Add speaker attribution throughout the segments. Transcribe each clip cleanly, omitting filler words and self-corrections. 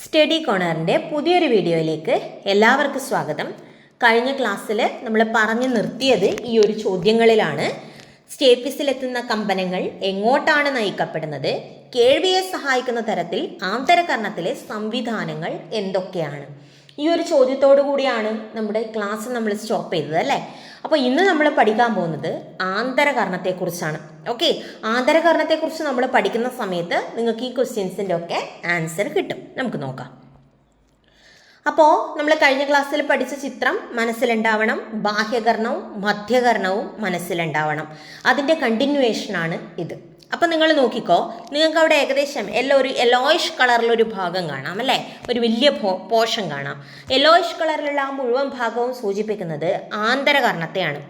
Speaker 1: Study കോർണറിൻ്റെ പുതിയൊരു വീഡിയോയിലേക്ക് എല്ലാവർക്കും സ്വാഗതം. കഴിഞ്ഞ ക്ലാസ്സിൽ നമ്മൾ പറഞ്ഞു നിർത്തിയത് ഈ ഒരു ചോദ്യങ്ങളിലാണ്. സ്റ്റേപ്പിസിലെത്തുന്ന കമ്പനങ്ങൾ എങ്ങോട്ടാണ് നയിക്കപ്പെടുന്നത്? കേൾവിയെ സഹായിക്കുന്ന തരത്തിൽ ആന്തരകർണത്തിലെ സംവിധാനങ്ങൾ എന്തൊക്കെയാണ്? ഈ ഒരു ചോദ്യത്തോടു കൂടിയാണ് നമ്മുടെ ക്ലാസ് നമ്മൾ സ്റ്റോപ്പ് ചെയ്തത് അല്ലേ. അപ്പോൾ ഇന്ന് നമ്മൾ പഠിക്കാൻ പോകുന്നത് ആന്തരകർണത്തെക്കുറിച്ചാണ്. ഓക്കെ, ആന്തരകർണത്തെക്കുറിച്ച് നമ്മൾ പഠിക്കുന്ന സമയത്ത് നിങ്ങൾക്ക് ഈ ക്വസ്റ്റ്യൻസിൻ്റെ ഒക്കെ ആൻസർ കിട്ടും. നമുക്ക് നോക്കാം. അപ്പോൾ നമ്മൾ കഴിഞ്ഞ ക്ലാസ്സിൽ പഠിച്ച ചിത്രം മനസ്സിലുണ്ടാവണം. ബാഹ്യകർണവും മധ്യകർണവും മനസ്സിലുണ്ടാവണം. അതിൻ്റെ കണ്ടിന്യൂവേഷനാണ് ഇത്. അപ്പം നിങ്ങൾ നോക്കിക്കോ, നിങ്ങൾക്ക് അവിടെ ഏകദേശം ഒരു യെല്ലോയിഷ് കളറിലൊരു ഭാഗം കാണാം അല്ലേ, ഒരു വലിയ പോർഷൻ കാണാം. യെല്ലോയിഷ് കളറിലുള്ള ആ മുഴുവൻ ഭാഗവും സൂചിപ്പിക്കുന്നത് ആന്തരകർണത്തെയാണ്.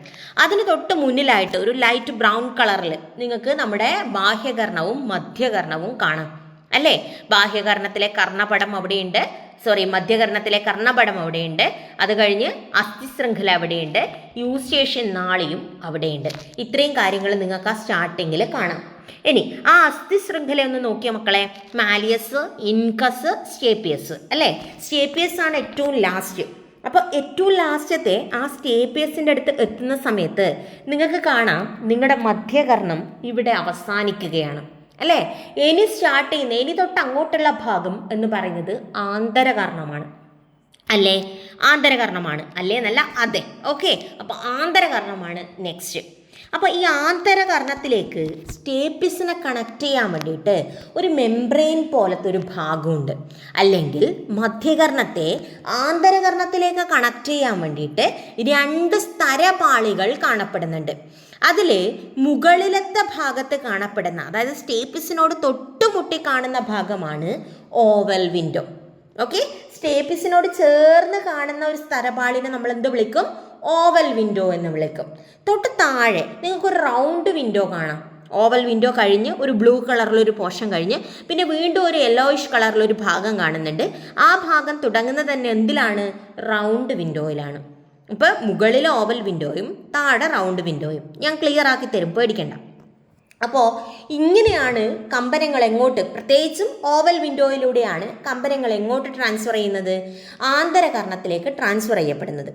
Speaker 1: അതിന് തൊട്ട് മുന്നിലായിട്ട് ഒരു ലൈറ്റ് ബ്രൗൺ കളറിൽ നിങ്ങൾക്ക് നമ്മുടെ ബാഹ്യകർണവും മധ്യകർണവും കാണാം അല്ലേ. ബാഹ്യകർണത്തിലെ കർണപടം അവിടെയുണ്ട്, മധ്യകർണത്തിലെ കർണപടം അവിടെയുണ്ട്. അത് കഴിഞ്ഞ് അസ്ഥിശൃംഖല അവിടെയുണ്ട്, യൂസ്റ്റേഷ്യൻ നാളിയും അവിടെയുണ്ട്. ഇത്രയും കാര്യങ്ങൾ നിങ്ങൾക്ക് ആ സ്റ്റാർട്ടിങ്ങിൽ കാണാം. ഇനി ആ അസ്ഥിശൃംഖല ഒന്ന് നോക്കിയ മക്കളെ, മാലിയസ്, ഇൻകസ്, സ്റ്റേപ്പിയസ് അല്ലേ. സ്റ്റേപ്പിയസ് ആണ് ഏറ്റവും ലാസ്റ്റ്. അപ്പോൾ ഏറ്റവും ലാസ്റ്റത്തെ ആ സ്റ്റേപ്പിയസിൻ്റെ അടുത്ത് എത്തുന്ന സമയത്ത് നിങ്ങൾക്ക് കാണാം നിങ്ങളുടെ മധ്യകർണം ഇവിടെ അവസാനിക്കുകയാണ് അല്ലേ. ഇനി സ്റ്റാർട്ട് ചെയ്യുന്ന ഇനി തൊട്ട് അങ്ങോട്ടുള്ള ഭാഗം എന്ന് പറയുന്നത് ആന്തരകർണമാണ് അല്ലേ. ആന്തരകർണമാണ് അല്ലേ എന്നല്ല, അതെ. ഓക്കെ, അപ്പോൾ ആന്തരകർണമാണ് നെക്സ്റ്റ്. അപ്പോൾ ഈ ആന്തരകർണത്തിലേക്ക് സ്റ്റേപ്പിസിനെ കണക്ട് ചെയ്യാൻ വേണ്ടിയിട്ട് ഒരു മെംബ്രെയിൻ പോലത്തെ ഒരു ഭാഗമുണ്ട്. അല്ലെങ്കിൽ മധ്യകർണത്തെ ആന്തരകർണത്തിലേക്ക് കണക്ട് ചെയ്യാൻ വേണ്ടിയിട്ട് 2 സ്തരപാളികൾ കാണപ്പെടുന്നുണ്ട്. അതിൽ മുകളിലത്തെ ഭാഗത്ത് കാണപ്പെടുന്ന, അതായത് സ്റ്റേപ്പിസിനോട് തൊട്ടുമുട്ടി കാണുന്ന ഭാഗമാണ് ഓവൽ വിൻഡോ. ഓക്കെ, സ്റ്റേപ്പിസിനോട് ചേർന്ന് കാണുന്ന ഒരു സ്തരപാളിനെ നമ്മൾ എന്ത് വിളിക്കും? ഓവൽ വിൻഡോ എന്ന് വിളിക്കും. തൊട്ട് താഴെ നിങ്ങൾക്കൊരു റൗണ്ട് വിൻഡോ കാണാം. ഓവൽ വിൻഡോ കഴിഞ്ഞ് ഒരു ബ്ലൂ കളറിലൊരു പോർഷൻ കഴിഞ്ഞ് പിന്നെ വീണ്ടും ഒരു യെല്ലോയിഷ് കളറിലൊരു ഭാഗം കാണുന്നുണ്ട്. ആ ഭാഗം തുടങ്ങുന്നത് തന്നെ എന്തിലാണ്? റൗണ്ട് വിൻഡോയിലാണ്. ഇപ്പോൾ മുകളിൽ ഓവൽ വിൻഡോയും താഴെ റൗണ്ട് വിൻഡോയും ഞാൻ ക്ലിയർ ആക്കി തരും, പേടിക്കണ്ട. അപ്പോൾ ഇങ്ങനെയാണ് കമ്പനങ്ങൾ എങ്ങോട്ട്, പ്രത്യേകിച്ചും ഓവൽ വിൻഡോയിലൂടെയാണ് കമ്പനങ്ങൾ എങ്ങോട്ട് ട്രാൻസ്ഫർ ചെയ്യുന്നത്? ആന്തരകർണത്തിലേക്ക് ട്രാൻസ്ഫർ ചെയ്യപ്പെടുന്നത്.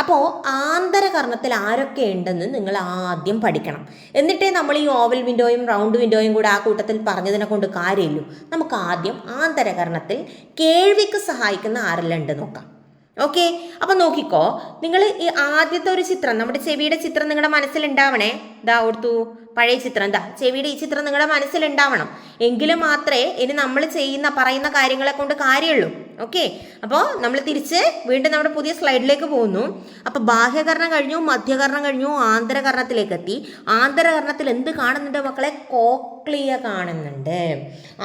Speaker 1: അപ്പോൾ ആന്തരകർണത്തിൽ ആരൊക്കെ ഉണ്ടെന്ന് നിങ്ങൾ ആദ്യം പഠിക്കണം. എന്നിട്ടേ നമ്മൾ ഈ ഓവൽ വിൻഡോയും റൗണ്ട് വിൻഡോയും കൂടെ ആ കൂട്ടത്തിൽ പറഞ്ഞതിനെ കൊണ്ട് കാര്യമില്ലൂ. നമുക്ക് ആദ്യം ആന്തരകർണത്തിൽ കേൾവിക്ക് സഹായിക്കുന്ന ആരെല്ലാം ഉണ്ട് നോക്കാം. ഓക്കെ, അപ്പം നോക്കിക്കോ, നിങ്ങൾ ഈ ആദ്യത്തെ ഒരു ചിത്രം, നമ്മുടെ ചെവിയുടെ ചിത്രം നിങ്ങളുടെ മനസ്സിലുണ്ടാവണേ. ഇതാ ഓർത്തു, പഴയ ചിത്രം, എന്താ ചെവിയുടെ ഈ ചിത്രം നിങ്ങളുടെ മനസ്സിലുണ്ടാവണം. എങ്കിലും മാത്രമേ ഇനി നമ്മൾ പറയുന്ന കാര്യങ്ങളെ കൊണ്ട് കാര്യമുള്ളൂ. ഓക്കെ, അപ്പോൾ നമ്മൾ തിരിച്ച് വീണ്ടും നമ്മുടെ പുതിയ സ്ലൈഡിലേക്ക് പോകുന്നു. അപ്പോൾ ബാഹ്യകർണം കഴിഞ്ഞു, മധ്യകർണം കഴിഞ്ഞു, ആന്തരകർണത്തിലേക്ക് എത്തി. ആന്തരകർണത്തിൽ എന്ത് കാണുന്നുണ്ട് മക്കളെ? കോക്ലിയ കാണുന്നുണ്ട്.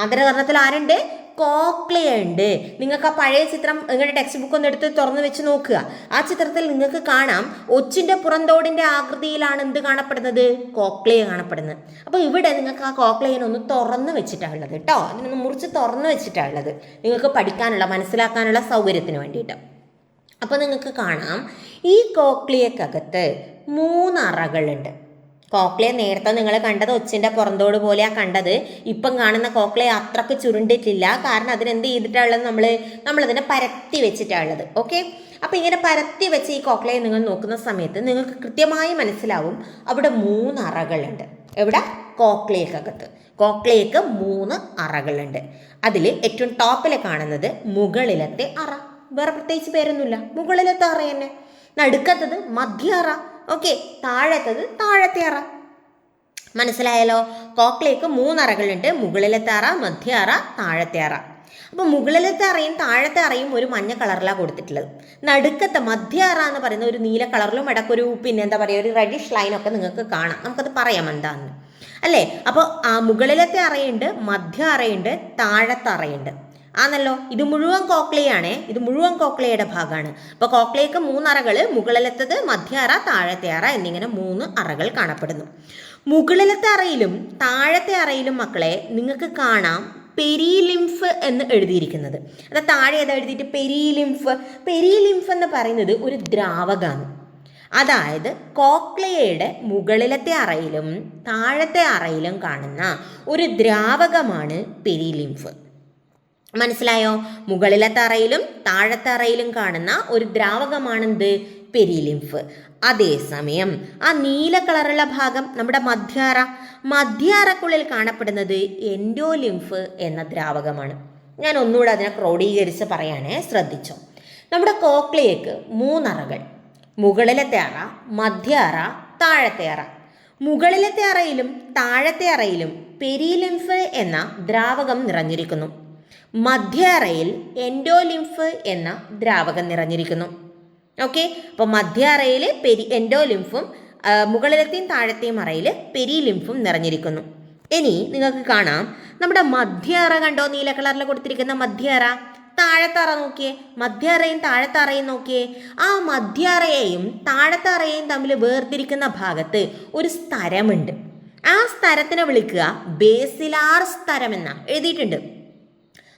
Speaker 1: ആന്തരകർണത്തിൽ ആരുണ്ട്? കോക്ലിയ ഉണ്ട്. നിങ്ങൾക്ക് ആ പഴയ ചിത്രം നിങ്ങളുടെ ടെക്സ്റ്റ് ബുക്ക് ഒന്ന് എടുത്ത് തുറന്ന് വെച്ച് നോക്കുക. ആ ചിത്രത്തിൽ നിങ്ങൾക്ക് കാണാം ഒച്ചിൻ്റെ പുറന്തോടിൻ്റെ ആകൃതിയിലാണ് എന്ത് കാണപ്പെടുന്നത്? കോക്ലിയ കാണപ്പെടുന്നത്. അപ്പോൾ ഇവിടെ നിങ്ങൾക്ക് ആ കോക്ലിയനെ ഒന്ന് തുറന്ന് വെച്ചിട്ടാണ് ഉള്ളത് കേട്ടോ. അതിനൊന്ന് മുറിച്ച് തുറന്ന് വെച്ചിട്ടാണ് ഉള്ളത്, നിങ്ങൾക്ക് പഠിക്കാനുള്ള മനസ്സിലാക്കാനുള്ള സൗകര്യത്തിന് വേണ്ടിയിട്ട്. അപ്പോൾ നിങ്ങൾക്ക് കാണാം ഈ കോക്ലിയക്കകത്ത് 3 അറകളുണ്ട്. കോക്ലിയ നേരത്തെ നിങ്ങൾ കണ്ടത് ഒച്ചിൻ്റെ പുറന്തോട് പോലെയാണ് കണ്ടത്. ഇപ്പം കാണുന്ന കോക്ലിയ അത്രക്ക് ചുരുണ്ടിട്ടില്ല. കാരണം അതിനെന്ത് ചെയ്തിട്ടുള്ളത്? നമ്മളതിനെ പരത്തി വെച്ചിട്ടുള്ളത്. ഓക്കെ, അപ്പോൾ ഇങ്ങനെ പരത്തി വെച്ച് ഈ കോക്ലിയ നിങ്ങൾ നോക്കുന്ന സമയത്ത് നിങ്ങൾക്ക് കൃത്യമായി മനസ്സിലാവും അവിടെ 3 അറകളുണ്ട്. എവിടെ? കോക്ലിയക്കകത്ത്. കോക്ലിയക്ക് 3 അറകളുണ്ട്. അതിൽ ഏറ്റവും ടോപ്പിൽ കാണുന്നത് മുകളിലത്തെ അറ. വേറെ പ്രത്യേകിച്ച് പേരൊന്നുമില്ല, മുകളിലത്തെ അറ തന്നെ. നടുക്കത്തത് മധ്യ അറ. ഓക്കെ, താഴത്തത് താഴത്തെ അറ. മനസ്സിലായല്ലോ? കോക്ലിയക്ക് 3 അറകളുണ്ട്. മുകളിലത്തെ അറ, മധ്യ അറ, താഴത്തെ അറ. അപ്പോൾ മുകളിലത്തെ അറയും താഴത്തെ അറയും ഒരു മഞ്ഞ കളറിലാണ് കൊടുത്തിട്ടുള്ളത്. നടുക്കത്തെ മധ്യ അറ എന്ന് പറയുന്ന ഒരു നീല കളറിലും ഇടയ്ക്കൊരു ഒരു റെഡിഷ് ലൈനൊക്കെ നിങ്ങൾക്ക് കാണാം. നമുക്കത് പറയാം എന്താന്ന് അല്ലേ. അപ്പോൾ ആ മുകളിലത്തെ അറയുണ്ട്, മധ്യ അറയുണ്ട്, താഴത്തെ അറയുണ്ട് ആണല്ലോ. ഇത് മുഴുവൻ കോക്ലിയാണ്, ഇത് മുഴുവൻ കോക്ലിയയുടെ ഭാഗമാണ്. അപ്പോൾ കോക്ലിയക്ക് 3 അറകൾ, മുകളിലത്തത്, മധ്യ അറ, താഴത്തെ അറ എന്നിങ്ങനെ 3 അറകൾ കാണപ്പെടുന്നു. മുകളിലത്തെ അറയിലും താഴത്തെ അറയിലും മക്കളെ നിങ്ങൾക്ക് കാണാം പെരിലിംഫ് എന്ന് എഴുതിയിരിക്കുന്നത്. അത് താഴെ ഏതാ എഴുതിയിട്ട്? പെരിലിംഫ്. പെരിലിംഫ് എന്ന് പറയുന്നത് ഒരു ദ്രാവകമാണ്. അതായത് കോക്ലിയയുടെ മുകളിലത്തെ അറയിലും താഴത്തെ അറയിലും കാണുന്ന ഒരു ദ്രാവകമാണ് പെരിലിംഫ്. മനസ്സിലായോ? മുകളിലത്തെ അറയിലും താഴത്തെ അറയിലും കാണുന്ന ഒരു ദ്രാവകമാണെന്ത്? പെരിലിംഫ്. അതേസമയം ആ നീല കളറുള്ള ഭാഗം നമ്മുടെ മധ്യഅറക്കുള്ളിൽ കാണപ്പെടുന്നത് എൻഡോലിംഫ് എന്ന ദ്രാവകമാണ്. ഞാൻ ഒന്നുകൂടെ അതിനെ ക്രോഡീകരിച്ച് പറയാനേ, ശ്രദ്ധിച്ചോ. നമ്മുടെ കോക്ലിയക്ക് 3 അറകൾ: മുകളിലത്തെ അറ, മധ്യ അറ, താഴത്തെ അറ. മുകളിലത്തെ അറയിലും താഴത്തെ അറയിലും പെരിലിംഫ് എന്ന ദ്രാവകം നിറഞ്ഞിരിക്കുന്നു. മധ്യ അറയിൽ എൻഡോലിംഫ് എന്ന ദ്രാവകം നിറഞ്ഞിരിക്കുന്നു. ഓക്കെ, അപ്പോൾ മധ്യ അറയിൽ എൻഡോലിംഫും മുകളിലത്തെയും താഴത്തെയും അറയിൽ പെരിലിംഫും നിറഞ്ഞിരിക്കുന്നു. ഇനി നിങ്ങൾക്ക് കാണാം, നമ്മുടെ മധ്യ അറ കണ്ടോ? നീല കളറിൽ കൊടുത്തിരിക്കുന്ന മധ്യ അറ. താഴത്തെ അറ നോക്കിയേ, മധ്യ അറയും താഴത്തെ അറയും നോക്കിയേ. ആ മധ്യ അറയെയും താഴത്തെ അറയെയും തമ്മിൽ വേർതിരിക്കുന്ന ഭാഗത്ത് ഒരു സ്ഥലമുണ്ട്. ആ സ്ഥലത്തിനെ വിളിക്കുക ബേസിലാർ സ്ഥലം എന്ന എഴുതിയിട്ടുണ്ട്.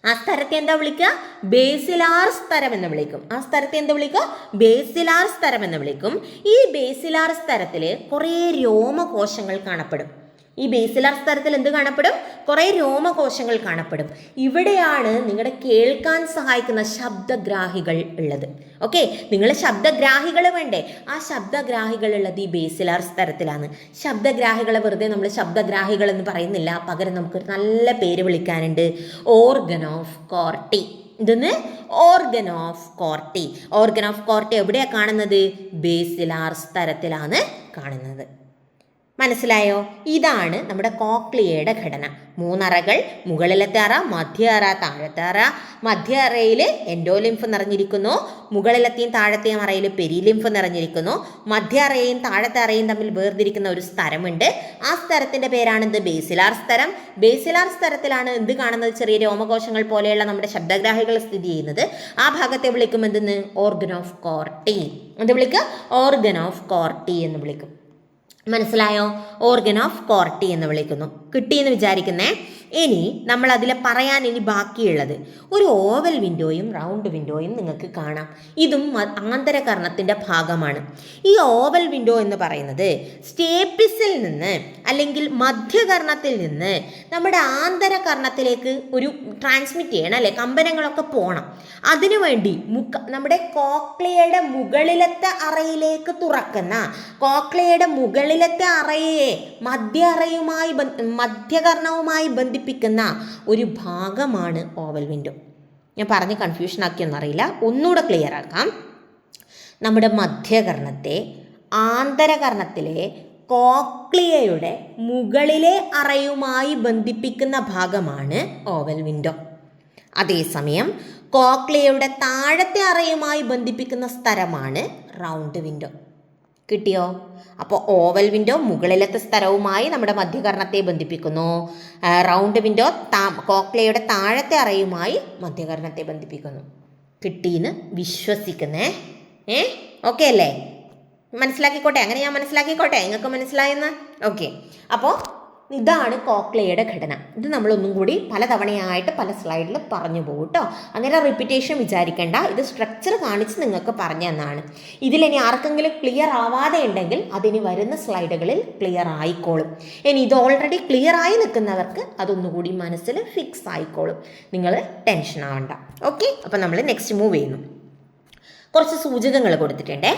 Speaker 1: ആ സ്ഥലത്തെ എന്താ വിളിക്കുക? ബേസിലാർ സ്ഥലം എന്ന് വിളിക്കും. ആ സ്ഥലത്തെ എന്താ വിളിക്കുക? ബേസിലാർ സ്ഥലം എന്ന് വിളിക്കും. ഈ ബേസിലാർ സ്ഥലത്തിൽ കുറേ രോമകോശങ്ങൾ കാണപ്പെടും. ഈ ബേസിലാർ സ്ഥലത്തിൽ എന്ത് കാണപ്പെടും? കുറേ രോമകോശങ്ങൾ കാണപ്പെടും. ഇവിടെയാണ് നിങ്ങളുടെ കേൾക്കാൻ സഹായിക്കുന്ന ശബ്ദഗ്രാഹികൾ ഉള്ളത്. ഓക്കെ, നിങ്ങൾ ശബ്ദഗ്രാഹികൾ വേണ്ടേ? ആ ശബ്ദഗ്രാഹികൾ ഉള്ളത് ഈ ബേസിലാർ സ്ഥലത്തിലാണ്. ശബ്ദഗ്രാഹികളെ വെറുതെ നമ്മൾ ശബ്ദഗ്രാഹികൾ എന്ന് പറയുന്നില്ല, പകരം നമുക്കൊരു നല്ല പേര് വിളിക്കാനുണ്ട്: ഓർഗൻ ഓഫ് കോർട്ടി. ഇതൊന്ന് organ of Corti. Organ of Corti എവിടെയാണ് കാണുന്നത്? ബേസിലാർ സ്ഥലത്തിലാണ് കാണുന്നത്. മനസ്സിലായോ? ഇതാണ് നമ്മുടെ കോക്ലിയയുടെ ഘടന. 3 അറകൾ: മുകളിലത്തെ അറ, മധ്യ അറ, താഴത്തെ അറ. മധ്യ അറയിൽ എൻഡോലിംഫ് നിറഞ്ഞിരിക്കുന്നു. മുകളിലത്തെയും താഴത്തെയും അറയിൽ പെരിലിംഫ് നിറഞ്ഞിരിക്കുന്നു. മധ്യ അറയും താഴത്തെ അറയും തമ്മിൽ വേർതിരിക്കുന്ന ഒരു സ്ഥലമുണ്ട്. ആ സ്ഥലത്തിന്റെ പേരാണ് ബേസിലാർ സ്ഥലം. ബേസിലാർ സ്ഥലത്തിലാണ് എന്ത് കാണുന്നത്? ചെറിയ രോമകോശങ്ങൾ പോലെയുള്ള നമ്മുടെ ശബ്ദഗ്രാഹികൾ സ്ഥിതി ചെയ്യുന്നത്. ആ ഭാഗത്തെ വിളിക്കും എന്തെന്ന്? Organ of Corti. എന്ത് വിളിക്കുക? ഓർഗൻ ഓഫ് കോർട്ടി എന്ന് വിളിക്കും. മനസ്സിലായോ? ഓർഗൻ ഓഫ് കോർട്ടി എന്ന് വിളിക്കുന്നു. കിട്ടിയെന്ന് വിചാരിക്കുന്നേ. ഇനി നമ്മൾ അതിൽ പറയാൻ ഇനി ബാക്കിയുള്ളത് ഒരു ഓവൽ വിൻഡോയും റൗണ്ട് വിൻഡോയും നിങ്ങൾക്ക് കാണാം. ഇതും ആന്തരകർണത്തിൻ്റെ ഭാഗമാണ്. ഈ ഓവൽ വിൻഡോ എന്ന് പറയുന്നത് സ്റ്റേപ്പിസിൽ നിന്ന് അല്ലെങ്കിൽ മധ്യകർണത്തിൽ നിന്ന് നമ്മുടെ ആന്തരകർണത്തിലേക്ക് ഒരു ട്രാൻസ്മിറ്റ് ചെയ്യണം, അല്ലെ? കമ്പനങ്ങളൊക്കെ പോകണം. അതിനുവേണ്ടി നമ്മുടെ കോക്ലിയയുടെ മുകളിലത്തെ അറയിലേക്ക് തുറക്കുന്ന, കോക്ലിയയുടെ മുകളിലത്തെ അറയെ മധ്യകർണവുമായി ബന്ധിപ്പിക്കുന്ന ഒരു ഭാഗമാണ് ഓവൽ വിൻഡോ. ഞാൻ പറഞ്ഞ് കൺഫ്യൂഷൻ ആക്കിയൊന്നറിയില്ല, ഒന്നുകൂടെ ക്ലിയർ ആക്കാം. നമ്മുടെ മധ്യകർണത്തെ ആന്തരകർണത്തിലെ കോക്ലിയയുടെ മുകളിലെ അറയുമായി ബന്ധിപ്പിക്കുന്ന ഭാഗമാണ് ഓവൽ വിൻഡോ. അതേസമയം കോക്ലിയയുടെ താഴത്തെ അറയുമായി ബന്ധിപ്പിക്കുന്ന സ്ഥലമാണ് റൗണ്ട് വിൻഡോ. കിട്ടിയോ? അപ്പോൾ ഓവൽ വിൻഡോ മുകളിലത്തെ സ്ഥലവുമായി നമ്മുടെ മധ്യകർണത്തെ ബന്ധിപ്പിക്കുന്നു. റൗണ്ട് വിൻഡോ കോക്ലിയയുടെ താഴത്തെ അറയുമായി മധ്യകർണത്തെ ബന്ധിപ്പിക്കുന്നു. കിട്ടിയെന്ന് വിശ്വസിക്കുന്നേ. ഓക്കെ അല്ലേ? മനസ്സിലാക്കിക്കോട്ടെ. അങ്ങനെ ഞാൻ മനസ്സിലാക്കിക്കോട്ടെ, നിങ്ങൾക്ക് മനസ്സിലായെന്ന്. ഓക്കെ, അപ്പോൾ ഇതാണ് കോക്ലിയയുടെ ഘടന. ഇത് നമ്മളൊന്നും കൂടി പലതവണയായിട്ട് പല സ്ലൈഡിൽ പറഞ്ഞു പോകും കേട്ടോ. അങ്ങനെ റിപ്പീറ്റേഷൻ വിചാരിക്കേണ്ട. ഇത് സ്ട്രക്ചർ കാണിച്ച് നിങ്ങൾക്ക് പറഞ്ഞു തന്നാണ്. ഇതിലിനി ആർക്കെങ്കിലും ക്ലിയർ ആവാതെ ഉണ്ടെങ്കിൽ അതിനി വരുന്ന സ്ലൈഡുകളിൽ ക്ലിയർ ആയിക്കോളും. ഇനി ഇത് ഓൾറെഡി ക്ലിയർ ആയി നിൽക്കുന്നവർക്ക് അതൊന്നുകൂടി മനസ്സിൽ ഫിക്സ് ആയിക്കോളും. നിങ്ങൾ ടെൻഷൻ ആവണ്ട. ഓക്കെ, അപ്പം നമ്മൾ നെക്സ്റ്റ് മൂവ് ചെയ്യുന്നു. കുറച്ച് സൂചകങ്ങൾ കൊടുത്തിട്ടുണ്ടേ.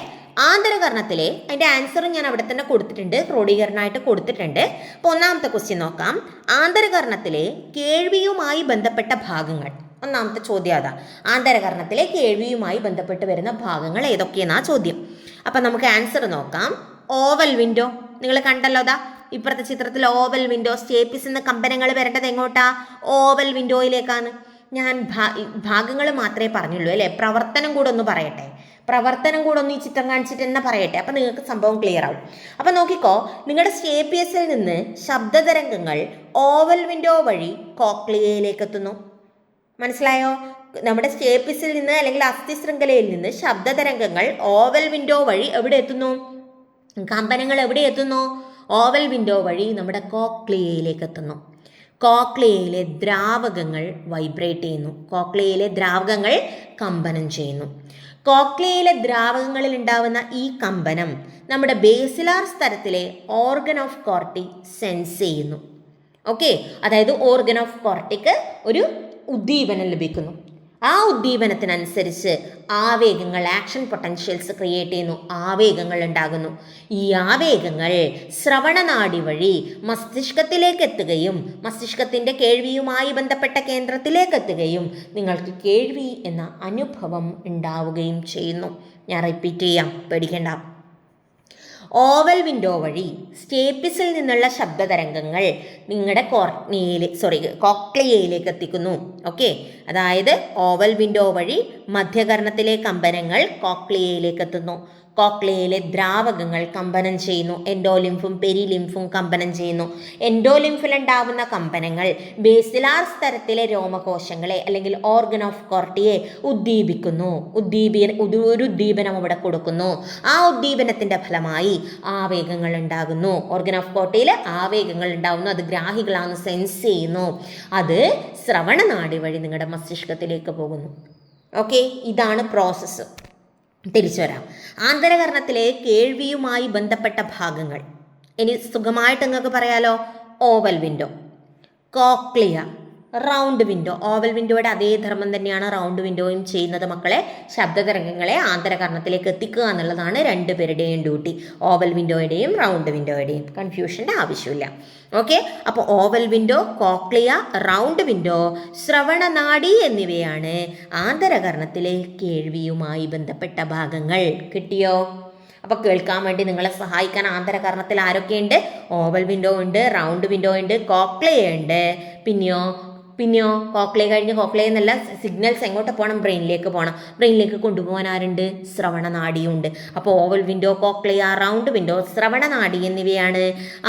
Speaker 1: ആന്തരകർണത്തിലെ അതിൻ്റെ ആൻസർ ഞാൻ അവിടെ തന്നെ കൊടുത്തിട്ടുണ്ട്, ക്രോഡീകരണമായിട്ട് കൊടുത്തിട്ടുണ്ട്. അപ്പോൾ ഒന്നാമത്തെ ക്വസ്റ്റ്യൻ നോക്കാം. ആന്തരകർണത്തിലെ കേൾവിയുമായി ബന്ധപ്പെട്ട ഭാഗങ്ങൾ. ഒന്നാമത്തെ ചോദ്യം അതാ. ആന്തരകർണത്തിലെ കേൾവിയുമായി ബന്ധപ്പെട്ട് വരുന്ന ഭാഗങ്ങൾ ഏതൊക്കെയെന്നാ ചോദ്യം. അപ്പം നമുക്ക് ആൻസർ നോക്കാം. ഓവൽ വിൻഡോ നിങ്ങൾ കണ്ടല്ലോ. അതാ ഇപ്പുറത്തെ ചിത്രത്തിൽ ഓവൽ വിൻഡോ. സ്റ്റേപ്പിസിൽ നിന്ന് കമ്പനങ്ങൾ വരേണ്ടത് എങ്ങോട്ടാ? ഓവൽ വിൻഡോയിലേക്കാണ്. ഞാൻ ഭാഗങ്ങൾ മാത്രമേ പറഞ്ഞുള്ളൂ, അല്ലേ? പ്രവർത്തനം കൂടെ ഒന്ന് പറയട്ടെ. പ്രവർത്തനം കൂടെ ഒന്ന് ഈ ചിത്രം കാണിച്ചിട്ട് തന്നെ പറയട്ടെ, അപ്പം നിങ്ങൾക്ക് സംഭവം ക്ലിയർ ആവും. അപ്പം നോക്കിക്കോ, നിങ്ങളുടെ സ്റ്റേപ്പിയസിൽ നിന്ന് ശബ്ദതരംഗങ്ങൾ ഓവൽ വിൻഡോ വഴി കോക്ലിയയിലേക്ക് എത്തുന്നു. മനസ്സിലായോ? നമ്മുടെ സ്റ്റേപ്പിസിൽ നിന്ന് അല്ലെങ്കിൽ അസ്ഥി ശൃംഖലയിൽ നിന്ന് ശബ്ദതരംഗങ്ങൾ ഓവൽ വിൻഡോ വഴി എവിടെ എത്തുന്നു? കമ്പനങ്ങൾ എവിടെ എത്തുന്നു? ഓവൽ വിൻഡോ വഴി നമ്മുടെ കോക്ലിയയിലേക്ക് എത്തുന്നു. കോക്ലിയയിലെ ദ്രാവകങ്ങൾ വൈബ്രേറ്റ് ചെയ്യുന്നു. കോക്ലിയയിലെ ദ്രാവകങ്ങൾ കമ്പനം ചെയ്യുന്നു. കോക്ലിയയിലെ ദ്രാവകങ്ങളിൽ ഉണ്ടാവുന്ന ഈ കമ്പനം നമ്മുടെ ബേസിലാർ സ്ഥലത്തിലെ ഓർഗൻ ഓഫ് കോർട്ടി സെൻസ് ചെയ്യുന്നു. ഓക്കെ, അതായത് ഓർഗൻ ഓഫ് കോർട്ടിക്ക് ഒരു ഉദ്ദീപനം ലഭിക്കുന്നു. ആ ഉദ്ദീപനത്തിനനുസരിച്ച് ആവേഗങ്ങൾ, ആക്ഷൻ പൊട്ടൻഷ്യൽസ് ക്രിയേറ്റ് ചെയ്യുന്നു, ആവേഗങ്ങൾ ഉണ്ടാകുന്നു. ഈ ആവേഗങ്ങൾ ശ്രവണനാഡി വഴി മസ്തിഷ്കത്തിലേക്ക് എത്തുകയും മസ്തിഷ്കത്തിൻ്റെ കേൾവിയുമായി ബന്ധപ്പെട്ട കേന്ദ്രത്തിലേക്ക് എത്തുകയും നിങ്ങൾക്ക് കേൾവി എന്ന അനുഭവം ഉണ്ടാവുകയും ചെയ്യുന്നു. ഞാൻ റിപ്പീറ്റ് ചെയ്യാം, പേടിക്കേണ്ട. ഓവൽ വിൻഡോ വഴി സ്റ്റേപ്പിസിൽ നിന്നുള്ള ശബ്ദതരംഗങ്ങൾ നിങ്ങളുടെ കോക്ലിയയിലേക്ക് എത്തിക്കുന്നു. ഓക്കെ, അതായത് ഓവൽ വിൻഡോ വഴി മധ്യകർണത്തിലെ കമ്പനങ്ങൾ കോക്ലിയയിലേക്ക് എത്തുന്നു. കോക്ലിയയിലെ ദ്രാവകങ്ങൾ കമ്പനം ചെയ്യുന്നു. എൻഡോലിംഫും പെരിലിംഫും കമ്പനം ചെയ്യുന്നു. എൻഡോലിംഫിലുണ്ടാവുന്ന കമ്പനങ്ങൾ ബേസിലാർ സ്തരത്തിലെ രോമകോശങ്ങളെ അല്ലെങ്കിൽ ഓർഗൻ ഓഫ് കോർട്ടിയെ ഉദ്ദീപിക്കുന്നു. ഒരു ഉദ്ദീപനം അവിടെ കൊടുക്കുന്നു. ആ ഉദ്ദീപനത്തിൻ്റെ ഫലമായി ആവേഗങ്ങൾ ഉണ്ടാകുന്നു. ഓർഗൻ ഓഫ് കോർട്ടിയിൽ ആവേഗങ്ങൾ ഉണ്ടാകുന്നു. അത് ഗ്രാഹികളാണ് സെൻസ് ചെയ്യുന്നു. അത് ശ്രവണനാഡി വഴി നിങ്ങളുടെ മസ്തിഷ്കത്തിലേക്ക് പോകുന്നു. ഓക്കെ, ഇതാണ് പ്രോസസ്സ്. തിരിച്ചു വരാം. ആന്തരകർണത്തിലെ കേൾവിയുമായി ബന്ധപ്പെട്ട ഭാഗങ്ങൾ ഇനി സുഖമായിട്ട് നിങ്ങൾക്ക് പറയാലോ. Oval window, cochlea, round window. Oval വിൻഡോയുടെ അതേ ധർമ്മം തന്നെയാണ് റൗണ്ട് വിൻഡോയും ചെയ്യുന്നത് മക്കളെ. ശബ്ദതരംഗങ്ങളെ ആന്തരകർണത്തിലേക്ക് എത്തിക്കുക എന്നുള്ളതാണ് രണ്ടുപേരുടെയും ഡ്യൂട്ടി, ഓവൽ വിൻഡോയുടെയും റൗണ്ട് വിൻഡോയുടെയും. കൺഫ്യൂഷൻ്റെ ആവശ്യമില്ല. ഓക്കെ, അപ്പോൾ oval window, cochlea, round window, ശ്രവണനാഡി എന്നിവയാണ് ആന്തരകർണത്തിലെ കേൾവിയുമായി ബന്ധപ്പെട്ട ഭാഗങ്ങൾ. കിട്ടിയോ? അപ്പോൾ കേൾക്കാൻ വേണ്ടി നിങ്ങളെ സഹായിക്കാൻ ആന്തരകർണത്തിൽ ആരൊക്കെയുണ്ട്? ഓവൽ വിൻഡോ ഉണ്ട്, റൗണ്ട് വിൻഡോ ഉണ്ട്, കോക്ലിയ ഉണ്ട്. പിന്നെയോ കോക്ലിയ കഴിഞ്ഞ് കോക്ലിയ എന്നല്ല സിഗ്നൽസ് എങ്ങോട്ട് പോകണം? ബ്രെയിനിലേക്ക് പോകണം. ബ്രെയിനിലേക്ക് കൊണ്ടുപോകാൻ ആരുണ്ട്? ശ്രവണനാഡിയുണ്ട്. അപ്പോൾ oval window, cochlea, round window, ശ്രവണനാഡി എന്നിവയാണ്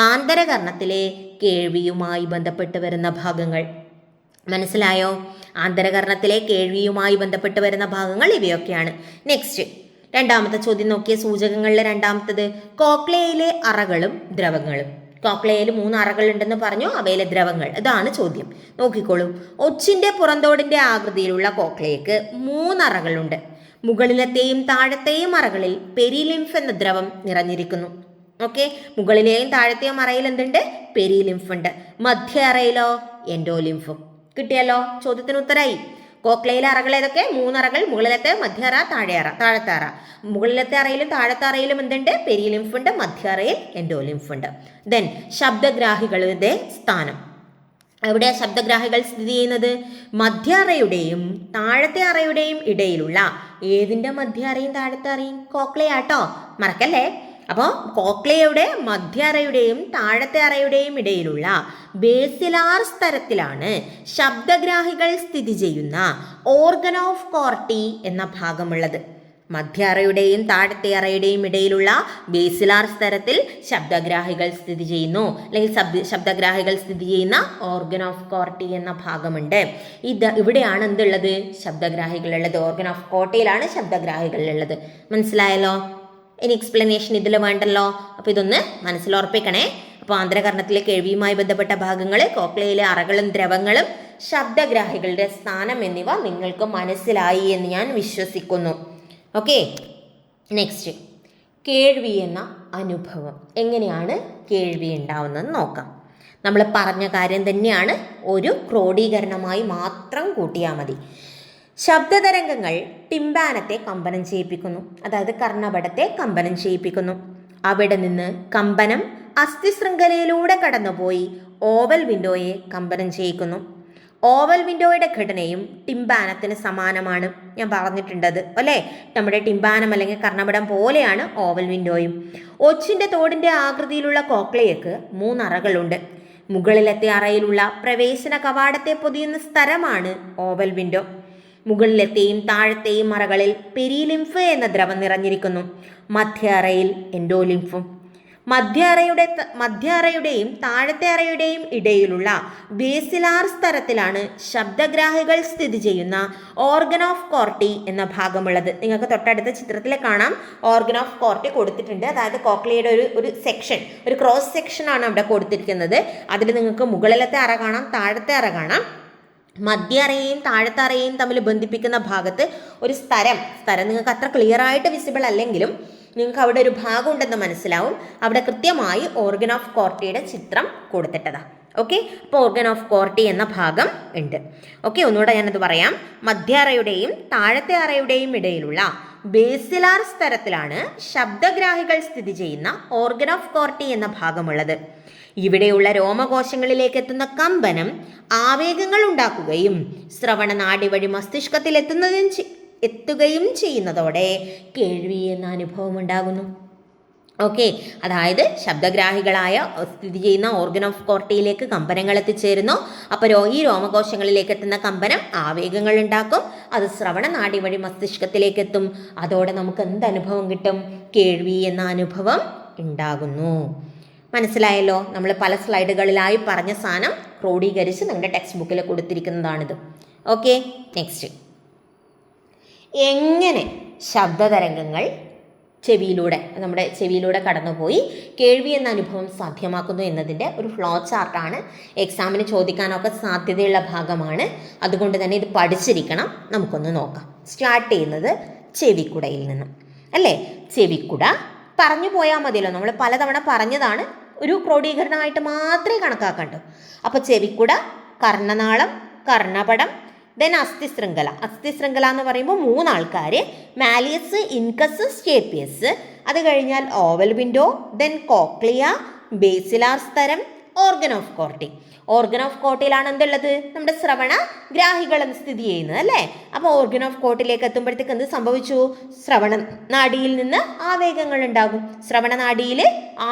Speaker 1: ആന്തരകർണത്തിലെ കേൾവിയുമായി ബന്ധപ്പെട്ട് വരുന്ന ഭാഗങ്ങൾ. മനസ്സിലായോ? ആന്തരകർണത്തിലെ കേൾവിയുമായി ബന്ധപ്പെട്ട് വരുന്ന ഭാഗങ്ങൾ ഇവയൊക്കെയാണ്. നെക്സ്റ്റ് രണ്ടാമത്തെ ചോദ്യം നോക്കിയ സൂചകങ്ങളിലെ രണ്ടാമത്തത് കോക്ലിയയിലെ അറകളും ദ്രവങ്ങളും. കോക്ലിയയിൽ 3 അറകളുണ്ടെന്ന് പറഞ്ഞു, അവയിലെ ദ്രവങ്ങൾ. ഇതാണ് ചോദ്യം. നോക്കിക്കോളൂ. ഒച്ചിൻ്റെ പുറന്തോടിൻ്റെ ആകൃതിയിലുള്ള കോക്ലിയക്ക് 3 അറകളുണ്ട്. മുകളിലത്തെയും താഴത്തെയും അറകളിൽ പെരിലിംഫ് എന്ന ദ്രവം നിറഞ്ഞിരിക്കുന്നു. ഓക്കെ, മുകളിലെയും താഴത്തെയും അറയിൽ എന്തുണ്ട്? പെരിലിംഫ് ഉണ്ട്. മധ്യ അറയിലോ എൻഡോലിംഫും. കിട്ടിയല്ലോ, ചോദ്യത്തിന് ഉത്തരായി. കോക്ലിയയിലെ അറകൾ ഏതൊക്കെ? 3 അറകൾ. മുകളിലത്തെ, മധ്യറ, താഴത്തെ അറ. മുകളിലത്തെ അറയിലും താഴത്തെ അറയിലും എന്തുണ്ട്? പെരിലിംഫ് ഉണ്ട്. മധ്യ അറയിൽ എൻഡോലിംഫ് ഉണ്ട്. ദെൻ ശബ്ദഗ്രാഹികളുടെ സ്ഥാനം. എവിടെ ശബ്ദഗ്രാഹികൾ സ്ഥിതി ചെയ്യുന്നത്? മധ്യ അറയുടെയും താഴത്തെ അറയുടെയും ഇടയിലുള്ള. ഏതിൻ്റെ മധ്യ അറയും താഴത്തെ അറയും? കോക്ലിയ കേട്ടോ, മറക്കല്ലേ. അപ്പോൾ കോക്ലിയയുടെ മധ്യ അറയുടെയും താഴത്തെ അറയുടെയും ഇടയിലുള്ള ബേസിലാർ സ്തരത്തിലാണ് ശബ്ദഗ്രാഹികൾ സ്ഥിതി ചെയ്യുന്ന ഓർഗൻ ഓഫ് കോർട്ടി എന്ന ഭാഗമുള്ളത്. മധ്യ അറയുടെയും താഴത്തെ അറയുടെയും ഇടയിലുള്ള ബേസിലാർ സ്തരത്തിൽ ശബ്ദഗ്രാഹികൾ സ്ഥിതി ചെയ്യുന്നു, അല്ലെങ്കിൽ ശബ്ദഗ്രാഹികൾ സ്ഥിതി ചെയ്യുന്ന ഓർഗൻ ഓഫ് കോർട്ടി എന്ന ഭാഗമുണ്ട്. ഇവിടെയാണ് എന്തുള്ളത്? ശബ്ദഗ്രാഹികളുള്ളത്. Organ of കോർട്ടിയിലാണ് ശബ്ദഗ്രാഹികളുള്ളത്. മനസ്സിലായല്ലോ? ഇനി എക്സ്പ്ലനേഷൻ ഇതിൽ വേണ്ടല്ലോ. അപ്പോൾ ഇതൊന്ന് മനസ്സിലുറപ്പിക്കണേ. അപ്പോൾ ആന്തരകർണത്തിലെ കേൾവിയുമായി ബന്ധപ്പെട്ട ഭാഗങ്ങൾ, കോക്ലിയയിലെ അറകളും ദ്രവങ്ങളും, ശബ്ദഗ്രാഹികളുടെ സ്ഥാനം എന്നിവ നിങ്ങൾക്ക് മനസ്സിലായി എന്ന് ഞാൻ വിശ്വസിക്കുന്നു. ഓക്കെ, നെക്സ്റ്റ് കേൾവി എന്ന അനുഭവം. എങ്ങനെയാണ് കേൾവി ഉണ്ടാവുന്നതെന്ന് നോക്കാം. നമ്മൾ പറഞ്ഞ കാര്യം തന്നെയാണ്, ഒരു ക്രോഡീകരണമായി മാത്രം കൂട്ടിയാൽ മതി. ശബ്ദതരംഗങ്ങൾ ടിംബാനത്തെ കമ്പനം ചെയ്യിപ്പിക്കുന്നു, അതായത് കർണപടത്തെ കമ്പനം ചെയ്യിപ്പിക്കുന്നു. അവിടെ നിന്ന് കമ്പനം അസ്ഥിശൃംഖലയിലൂടെ കടന്നുപോയി ഓവൽ വിൻഡോയെ കമ്പനം ചെയ്യിക്കുന്നു. ഓവൽ വിൻഡോയുടെ ഘടനയും ടിംബാനത്തിന് സമാനമാണ്. ഞാൻ പറഞ്ഞിട്ടുണ്ടത് അല്ലേ? നമ്മുടെ ടിംബാനം അല്ലെങ്കിൽ കർണപടം പോലെയാണ് ഓവൽ വിൻഡോയും. ഒച്ചിൻ്റെ തോടിൻ്റെ ആകൃതിയിലുള്ള കോക്ലിയക്ക് 3 അറകളുണ്ട്. മുകളിലത്തെ അറയിലുള്ള പ്രവേശന കവാടത്തെ പൊതിയുന്ന സ്ഥലമാണ് ഓവൽ വിൻഡോ. മുകളിലത്തെയും താഴത്തെയും അറകളിൽ പെരിലിംഫ് എന്ന ദ്രവം നിറഞ്ഞിരിക്കുന്നു. മധ്യ അറയിൽ എൻഡോലിംഫും. മധ്യ അറയുടെയും താഴത്തെ അറയുടെയും ഇടയിലുള്ള ബേസിലാർ സ്തരത്തിലാണ് ശബ്ദഗ്രാഹികൾ സ്ഥിതി ചെയ്യുന്ന ഓർഗൻ ഓഫ് കോർട്ടി എന്ന ഭാഗമുള്ളത്. നിങ്ങൾക്ക് തൊട്ടടുത്ത ചിത്രത്തിൽ കാണാം, ഓർഗൻ ഓഫ് കോർട്ടി കൊടുത്തിട്ടുണ്ട്. അതായത് കോക്ലിയയുടെ ഒരു സെക്ഷൻ, ഒരു ക്രോസ് സെക്ഷനാണ് അവിടെ കൊടുത്തിരിക്കുന്നത്. അതിൽ നിങ്ങൾക്ക് മുകളിലത്തെ അറ കാണാം, താഴത്തെ അറ കാണാം. മധ്യ അറയെയും താഴത്തെ അറയെയും തമ്മിൽ ബന്ധിപ്പിക്കുന്ന ഭാഗത്ത് ഒരു സ്ഥലം നിങ്ങൾക്ക് അത്ര ക്ലിയർ ആയിട്ട് വിസിബിൾ അല്ലെങ്കിലും നിങ്ങൾക്ക് അവിടെ ഒരു ഭാഗം ഉണ്ടെന്ന് മനസ്സിലാവും. അവിടെ കൃത്യമായി ഓർഗൻ ഓഫ് കോർട്ടിയുടെ ചിത്രം കൊടുത്തിട്ടതാണ്. ഓക്കെ, അപ്പോൾ ഓർഗൻ ഓഫ് കോർട്ടി എന്ന ഭാഗം ഉണ്ട്. ഓക്കെ, ഒന്നുകൂടെ ഞാനത് പറയാം. മധ്യ അറയുടെയും താഴത്തെ അറയുടെയും ഇടയിലുള്ള ബേസിലാർ സ്തരത്തിലാണ് ശബ്ദഗ്രാഹികൾ സ്ഥിതി ചെയ്യുന്ന ഓർഗൻ ഓഫ് കോർട്ടി എന്ന ഭാഗമുള്ളത്. ഇവിടെയുള്ള രോമകോശങ്ങളിലേക്ക് എത്തുന്ന കമ്പനം ആവേഗങ്ങൾ ഉണ്ടാക്കുകയും ശ്രവണനാഡി വഴി മസ്തിഷ്കത്തിൽ എത്തുകയും ചെയ്യുന്നതോടെ കേൾവി എന്ന അനുഭവം ഉണ്ടാകുന്നു. ഓക്കെ, അതായത് ശബ്ദഗ്രാഹികളായ സ്ഥിതി ചെയ്യുന്ന ഓർഗൻ ഓഫ് കോർട്ടിയിലേക്ക് കമ്പനങ്ങൾ എത്തിച്ചേരുന്നു. അപ്പോൾ ഈ രോമകോശങ്ങളിലേക്ക് എത്തുന്ന കമ്പനം ആവേഗങ്ങൾ ഉണ്ടാക്കും. അത് ശ്രവണനാഡി വഴി മസ്തിഷ്കത്തിലേക്ക് എത്തും. അതോടെ നമുക്ക് എന്ത് അനുഭവം കിട്ടും? കേൾവി എന്ന അനുഭവം ഉണ്ടാകുന്നു. മനസ്സിലായല്ലോ? നമ്മൾ പല സ്ലൈഡുകളിലായി പറഞ്ഞ സാധനം ക്രോഡീകരിച്ച് നിങ്ങളുടെ ടെക്സ്റ്റ് ബുക്കിൽ കൊടുത്തിരിക്കുന്നതാണിത്. ഓക്കെ, നെക്സ്റ്റ്, എങ്ങനെ ശബ്ദതരംഗങ്ങൾ നമ്മുടെ ചെവിയിലൂടെ കടന്നുപോയി കേൾവി എന്ന അനുഭവം സാധ്യമാക്കുന്നു എന്നതിൻ്റെ ഒരു ഫ്ലോ ചാർട്ടാണ്. എക്സാമിന് ചോദിക്കാനൊക്കെ സാധ്യതയുള്ള ഭാഗമാണ്. അതുകൊണ്ട് തന്നെ ഇത് പഠിച്ചിരിക്കണം. നമുക്കൊന്ന് നോക്കാം. സ്റ്റാർട്ട് ചെയ്യുന്നത് ചെവിക്കുടയിൽ നിന്നും അല്ലേ? ചെവിക്കുട പറഞ്ഞു പോയാൽ മതിയല്ലോ, നമ്മൾ പലതവണ പറഞ്ഞതാണ്. ഒരു ക്രോഡീകരണമായിട്ട് മാത്രമേ കണക്കാക്കണ്ടൂ. അപ്പോൾ ചെവിക്കുട, കർണനാളം, കർണപടം, ദെൻ അസ്ഥിശൃംഖല. അസ്ഥിശൃംഖല എന്ന് പറയുമ്പോൾ 3 ആൾക്കാർ, മാലിയസ്, ഇൻകസ്, സ്റ്റേപ്പിയസ്. അത് കഴിഞ്ഞാൽ oval window, then cochlea, basilar സ്തരം, organ of Corti. Organ of കോർട്ടിയിലാണ് എന്തുള്ളത്? നമ്മുടെ ശ്രവണ ഗ്രാഹികൾ സ്ഥിതി ചെയ്യുന്നത് അല്ലേ? അപ്പോൾ ഓർഗൻ ഓഫ് കോർട്ടിലേക്ക് എത്തുമ്പോഴത്തേക്ക് എന്ത് സംഭവിച്ചു? ശ്രവണ നാഡിയിൽ നിന്ന് ആവേഗങ്ങൾ ഉണ്ടാകും. ശ്രവണനാഡിയിൽ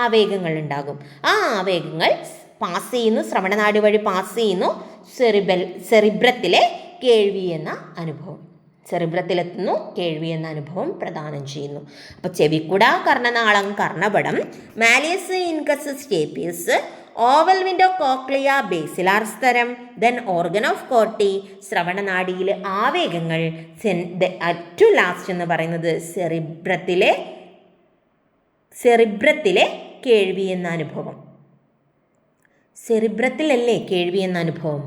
Speaker 1: ആവേഗങ്ങൾ ഉണ്ടാകും. ആ ആവേഗങ്ങൾ പാസ് ചെയ്യുന്നു, ശ്രവണനാഡി വഴി പാസ് ചെയ്യുന്നു സെറിബ്രത്തിലെ കേൾവി എന്ന അനുഭവം. സെറിബ്രത്തിലെത്തുന്നു, കേൾവി എന്ന അനുഭവം പ്രദാനം ചെയ്യുന്നു. അപ്പോൾ ചെവിക്കുട, കർണനാളം, കർണപടം, malleus, incus, stapes, oval window, cochlea, basilar സ്തരം, ദെൻ ഓർഗൻ ഓഫ് കോർട്ടി, ശ്രവണനാഡിയിലെ ആവേഗങ്ങൾ, ഏറ്റവും ലാസ്റ്റ് എന്ന് പറയുന്നത് സെറിബ്രത്തിലെ കേൾവി എന്ന അനുഭവം. സെറിബ്രത്തിലല്ലേ കേൾവി എന്ന അനുഭവം?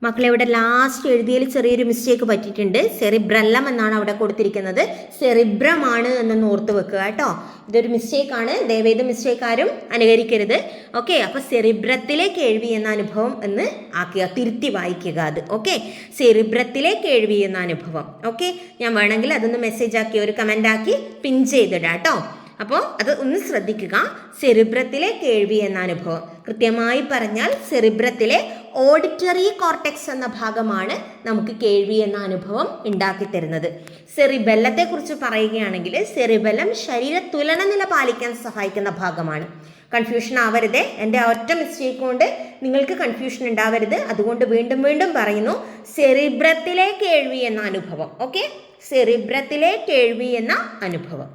Speaker 1: മക്കളെ, ഇവിടെ ലാസ്റ്റ് എഴുതിയതിൽ ചെറിയൊരു മിസ്റ്റേക്ക് പറ്റിയിട്ടുണ്ട്. സെറിബ്രല്ലം എന്നാണ് അവിടെ കൊടുത്തിരിക്കുന്നത്. സെറിബ്രമാണ് എന്നൊന്ന് ഓർത്ത് വെക്കുക കേട്ടോ. ഇതൊരു മിസ്റ്റേക്കാണ്. ദയവേത് മിസ്റ്റേക്ക് ആരും അനുകരിക്കരുത്. ഓക്കെ, അപ്പോൾ സെറിബ്രത്തിലെ കേൾവി എന്ന അനുഭവം എന്ന് ആക്കുക, തിരുത്തി വായിക്കുക അത്. ഓക്കെ, സെറിബ്രത്തിലെ കേൾവി എന്ന അനുഭവം. ഓക്കെ, ഞാൻ വേണമെങ്കിൽ അതൊന്ന് മെസ്സേജ് ആക്കി ഒരു കമൻ്റ് ആക്കി പിൻ ചെയ്തിടാം കേട്ടോ. അപ്പോൾ അത് ഒന്ന് ശ്രദ്ധിക്കുക. സെറിബ്രത്തിലെ കേൾവി എന്ന അനുഭവം കൃത്യമായി പറഞ്ഞാൽ സെറിബ്രത്തിലെ ഓഡിറ്ററി കോർട്ടെക്സ് എന്ന ഭാഗമാണ് നമുക്ക് കേൾവി എന്ന അനുഭവം ഉണ്ടാക്കി തരുന്നത്. സെറിബെല്ലത്തെക്കുറിച്ച് പറയുകയാണെങ്കിൽ സെറിബെല്ലം ശരീര തുലനനില പാലിക്കാൻ സഹായിക്കുന്ന ഭാഗമാണ്. കൺഫ്യൂഷൻ ആവരുത്. എൻ്റെ ഒറ്റ മിസ്റ്റേക്ക് കൊണ്ട് നിങ്ങൾക്ക് കൺഫ്യൂഷൻ ഉണ്ടാവരുത്. അതുകൊണ്ട് വീണ്ടും വീണ്ടും പറയുന്നു, സെറിബ്രത്തിലെ കേൾവി എന്ന അനുഭവം. ഓക്കെ, സെറിബ്രത്തിലെ കേൾവി എന്ന അനുഭവം.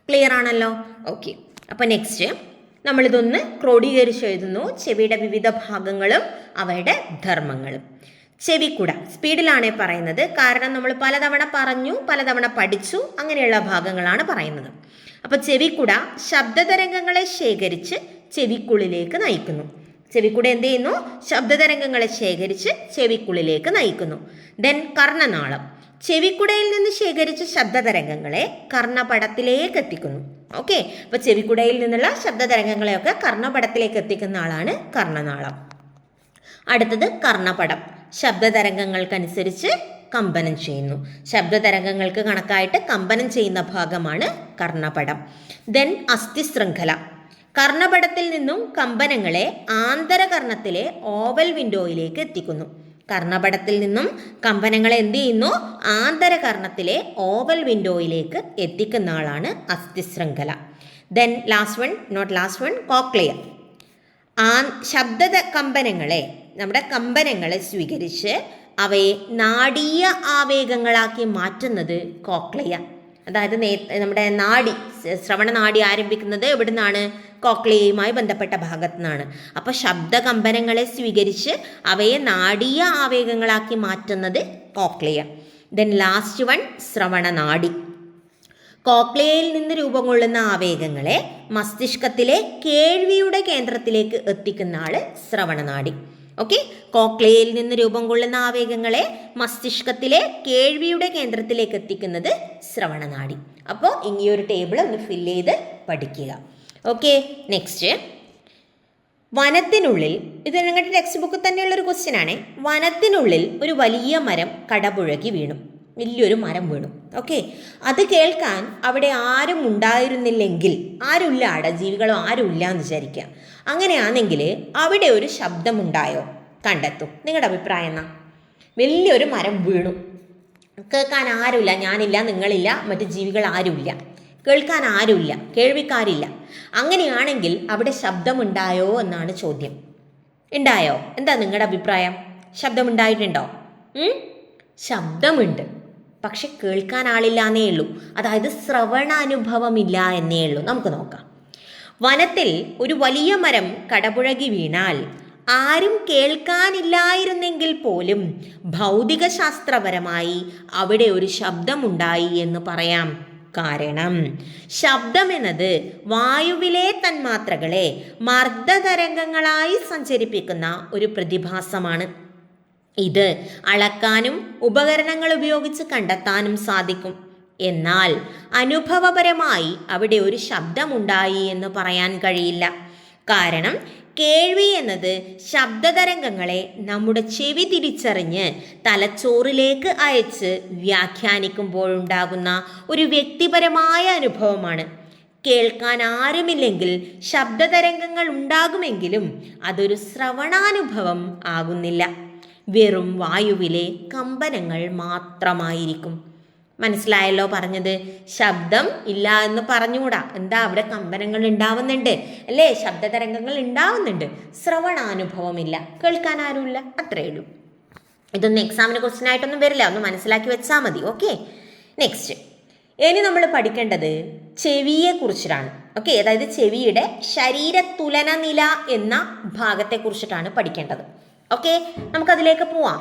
Speaker 1: ക്ലിയർ ആണല്ലോ? ഓക്കെ, അപ്പോൾ നെക്സ്റ്റ് നമ്മളിതൊന്ന് ക്രോഡീകരിച്ച് എഴുതുന്നു. ചെവിയുടെ വിവിധ ഭാഗങ്ങളും അവയുടെ ധർമ്മങ്ങളും. ചെവിക്കുട സ്പീഡിലാണ് പറയുന്നത്, കാരണം നമ്മൾ പലതവണ പറഞ്ഞു, പലതവണ പഠിച്ചു, അങ്ങനെയുള്ള ഭാഗങ്ങളാണ് പറയുന്നത്. അപ്പോൾ ചെവിക്കുട ശബ്ദതരംഗങ്ങളെ ശേഖരിച്ച് ചെവിക്കുള്ളിലേക്ക് നയിക്കുന്നു. ചെവിക്കുട എന്ത് ചെയ്യുന്നു? ശബ്ദതരംഗങ്ങളെ ശേഖരിച്ച് ചെവിക്കുള്ളിലേക്ക് നയിക്കുന്നു. ദെൻ കർണനാളം ചെവിക്കുടയിൽ നിന്ന് ശേഖരിച്ച ശബ്ദതരംഗങ്ങളെ കർണപടത്തിലേക്ക് എത്തിക്കുന്നു. ഓക്കെ, അപ്പോൾ ചെവിക്കുടയിൽ നിന്നുള്ള ശബ്ദതരംഗങ്ങളെയൊക്കെ കർണപടത്തിലേക്ക് എത്തിക്കുന്ന ആളാണ് കർണനാളം. അടുത്തത് കർണപടം. ശബ്ദതരംഗങ്ങൾക്കനുസരിച്ച് കമ്പനം ചെയ്യുന്നു. ശബ്ദതരംഗങ്ങൾക്ക് കണക്കായിട്ട് കമ്പനം ചെയ്യുന്ന ഭാഗമാണ് കർണപടം. ദെൻ അസ്ഥിശൃംഖല. കർണപടത്തിൽ നിന്നും കമ്പനങ്ങളെ ആന്തരകർണത്തിലെ ഓവൽ വിൻഡോയിലേക്ക് എത്തിക്കുന്നു. കർണപടത്തിൽ നിന്നും കമ്പനങ്ങളെ എന്ത് ചെയ്യുന്നു? ആന്തരകർണത്തിലെ ഓവൽ വിൻഡോയിലേക്ക് എത്തിക്കുന്ന ആളാണ് അസ്ഥിശൃംഖല. Then last one cochlea. കമ്പനങ്ങളെ, നമ്മുടെ കമ്പനങ്ങളെ സ്വീകരിച്ച് അവയെ നാഡീയ ആവേഗങ്ങളാക്കി മാറ്റുന്നത് കോക്ലിയ. അതായത് നമ്മുടെ നാഡി, ശ്രവണനാഡി ആരംഭിക്കുന്നത് എവിടെ നിന്നാണ്? കോക്ലിയയുമായി ബന്ധപ്പെട്ട ഭാഗത്തു നിന്നാണ്. അപ്പോൾ ശബ്ദകമ്പനങ്ങളെ സ്വീകരിച്ച് അവയെ നാഡീയ ആവേഗങ്ങളാക്കി മാറ്റുന്നത് കോക്ലിയ. ദെൻ ലാസ്റ്റ് വൺ ശ്രവണനാഡി. കോക്ലിയയിൽ നിന്ന് രൂപം കൊള്ളുന്ന ആവേഗങ്ങളെ മസ്തിഷ്കത്തിലെ കേൾവിയുടെ കേന്ദ്രത്തിലേക്ക് എത്തിക്കുന്ന ആള് ശ്രവണനാഡി. ഓക്കെ, കോക്ലിയയിൽ നിന്ന് രൂപം കൊള്ളുന്ന ആവേഗങ്ങളെ മസ്തിഷ്കത്തിലെ കേൾവിയുടെ കേന്ദ്രത്തിലേക്ക് എത്തിക്കുന്നത് ശ്രവണനാഡി. അപ്പോൾ ഈ ഒരു ടേബിൾ ഒന്ന് ഫില്ല് ചെയ്ത് പഠിക്കുക. Okay, next. വനത്തിനുള്ളിൽ, ഇത് നിങ്ങളുടെ ടെക്സ്റ്റ് ബുക്കിൽ തന്നെയുള്ളൊരു ക്വസ്റ്റ്യൻ ആണ്. വനത്തിനുള്ളിൽ ഒരു വലിയ മരം കടപുഴകി വീണു. വലിയൊരു മരം വീണു. ഓക്കെ, അത് കേൾക്കാൻ അവിടെ ആരും ഉണ്ടായിരുന്നില്ലെങ്കിൽ, ആരുമില്ല, അവിടെ ജീവികളോ ആരുമില്ല എന്ന് വിചാരിക്കുക. അങ്ങനെയാണെങ്കിൽ അവിടെ ഒരു ശബ്ദമുണ്ടായോ? കണ്ടെത്തും. നിങ്ങളുടെ അഭിപ്രായം എന്നാ? വലിയൊരു മരം വീണു, കേൾക്കാൻ ആരുമില്ല, ഞാനില്ല, നിങ്ങളില്ല, മറ്റു ജീവികൾ ആരുമില്ല, കേൾക്കാൻ ആരുമില്ല, കേൾവിക്കാരില്ല. അങ്ങനെയാണെങ്കിൽ അവിടെ ശബ്ദമുണ്ടായോ എന്നാണ് ചോദ്യം. ഉണ്ടായോ? എന്താ നിങ്ങളുടെ അഭിപ്രായം? ശബ്ദമുണ്ടായിട്ടുണ്ടോ? ശബ്ദമുണ്ട്, പക്ഷെ കേൾക്കാൻ ആളില്ല എന്നേ ഉള്ളൂ. അതായത് ശ്രവണാനുഭവമില്ല എന്നേ ഉള്ളൂ. നമുക്ക് നോക്കാം. വനത്തിൽ ഒരു വലിയ മരം കടപുഴകി വീണാൽ ആരും കേൾക്കാനില്ലായിരുന്നെങ്കിൽ പോലും ഭൗതികശാസ്ത്രപരമായി അവിടെ ഒരു ശബ്ദമുണ്ടായി എന്ന് പറയാം. കാരണം ശബ്ദമെന്നത് വായുവിലെ തന്മാത്രകളെ മർദ്ദതരംഗങ്ങളായി സഞ്ചരിപ്പിക്കുന്ന ഒരു പ്രതിഭാസമാണ്. ഇത് അളക്കാനും ഉപകരണങ്ങൾ ഉപയോഗിച്ച് കണ്ടെത്താനും സാധിക്കും. എന്നാൽ അനുഭവപരമായി അവിടെ ഒരു ശബ്ദമുണ്ടായി എന്ന് പറയാൻ കഴിയില്ല. കാരണം കേൾവി എന്നത് ശബ്ദതരംഗങ്ങളെ നമ്മുടെ ചെവി തിരിച്ചറിഞ്ഞ് തലച്ചോറിലേക്ക് അയച്ച് വ്യാഖ്യാനിക്കുമ്പോഴുണ്ടാകുന്ന ഒരു വ്യക്തിപരമായ അനുഭവമാണ്. കേൾക്കാൻ ആരുമില്ലെങ്കിൽ ശബ്ദതരംഗങ്ങൾ ഉണ്ടാകുമെങ്കിലും അതൊരു ശ്രവണാനുഭവം ആകുന്നില്ല. വെറും വായുവിലെ കമ്പനങ്ങൾ മാത്രമായിരിക്കും. മനസ്സിലായല്ലോ പറഞ്ഞത്? ശബ്ദം ഇല്ല എന്ന് പറഞ്ഞുകൂടാ. എന്താ, അവിടെ കമ്പനങ്ങൾ ഉണ്ടാവുന്നുണ്ട് അല്ലേ, ശബ്ദതരംഗങ്ങൾ ഉണ്ടാവുന്നുണ്ട്, ശ്രവണാനുഭവമില്ല, കേൾക്കാൻ ആരുമില്ല, അത്രയേ ഉള്ളൂ. ഇതൊന്നും എക്സാമിന് ക്വസ്റ്റ്യൻ ആയിട്ടൊന്നും വരില്ല, ഒന്ന് മനസ്സിലാക്കി വെച്ചാൽ മതി. Okay, next. ഇനി നമ്മൾ പഠിക്കേണ്ടത് ചെവിയെ കുറിച്ചിട്ടാണ്. ഓക്കെ, അതായത് ചെവിയുടെ ശരീരതുലന നില എന്ന ഭാഗത്തെ കുറിച്ചിട്ടാണ് പഠിക്കേണ്ടത്. ഓക്കെ, നമുക്കതിലേക്ക് പോവാം.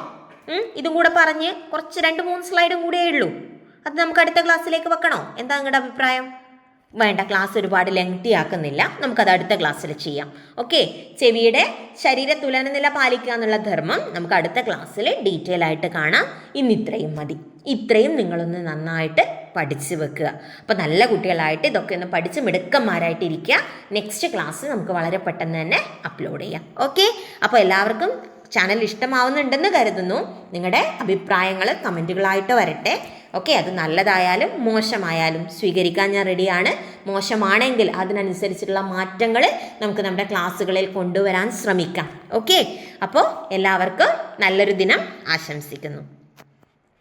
Speaker 1: ഇതും കൂടെ പറഞ്ഞ് കുറച്ച് 2-3 സ്ലൈഡും കൂടെ ഉള്ളൂ. അത് നമുക്ക് അടുത്ത ക്ലാസ്സിലേക്ക് വെക്കണോ? എന്താ നിങ്ങളുടെ അഭിപ്രായം? വേണ്ട, ക്ലാസ് ഒരുപാട് ലെങ്തി ആക്കുന്നില്ല, നമുക്കത് അടുത്ത ക്ലാസ്സിൽ ചെയ്യാം. ഓക്കെ, ചെവിയുടെ ശരീര തുലന നില പാലിക്കുക എന്നുള്ള ധർമ്മം നമുക്ക് അടുത്ത ക്ലാസ്സിൽ ഡീറ്റെയിൽ ആയിട്ട് കാണാം. ഇന്ന് ഇത്രയും മതി. ഇത്രയും നിങ്ങളൊന്ന് നന്നായിട്ട് പഠിച്ചു വെക്കുക. അപ്പോൾ നല്ല കുട്ടികളായിട്ട് ഇതൊക്കെ ഒന്ന് പഠിച്ച് മിടുക്കന്മാരായിട്ട് ഇരിക്കുക. നെക്സ്റ്റ് ക്ലാസ് നമുക്ക് വളരെ പെട്ടെന്ന് തന്നെ അപ്ലോഡ് ചെയ്യാം. ഓക്കെ, അപ്പോൾ എല്ലാവർക്കും ചാനൽ ഇഷ്ടമാവുന്നുണ്ടെന്ന് കരുതുന്നു. നിങ്ങളുടെ അഭിപ്രായങ്ങൾ കമൻറ്റുകളായിട്ട് വരട്ടെ. ഓക്കെ, അത് നല്ലതായാലും മോശമായാലും സ്വീകരിക്കാൻ ഞാൻ റെഡിയാണ്. മോശമാണെങ്കിൽ അതിനനുസരിച്ചുള്ള മാറ്റങ്ങൾ നമുക്ക് നമ്മുടെ ക്ലാസ്സുകളിൽ കൊണ്ടുവരാൻ ശ്രമിക്കാം. ഓക്കെ, അപ്പോൾ എല്ലാവർക്കും നല്ലൊരു ദിനം ആശംസിക്കുന്നു.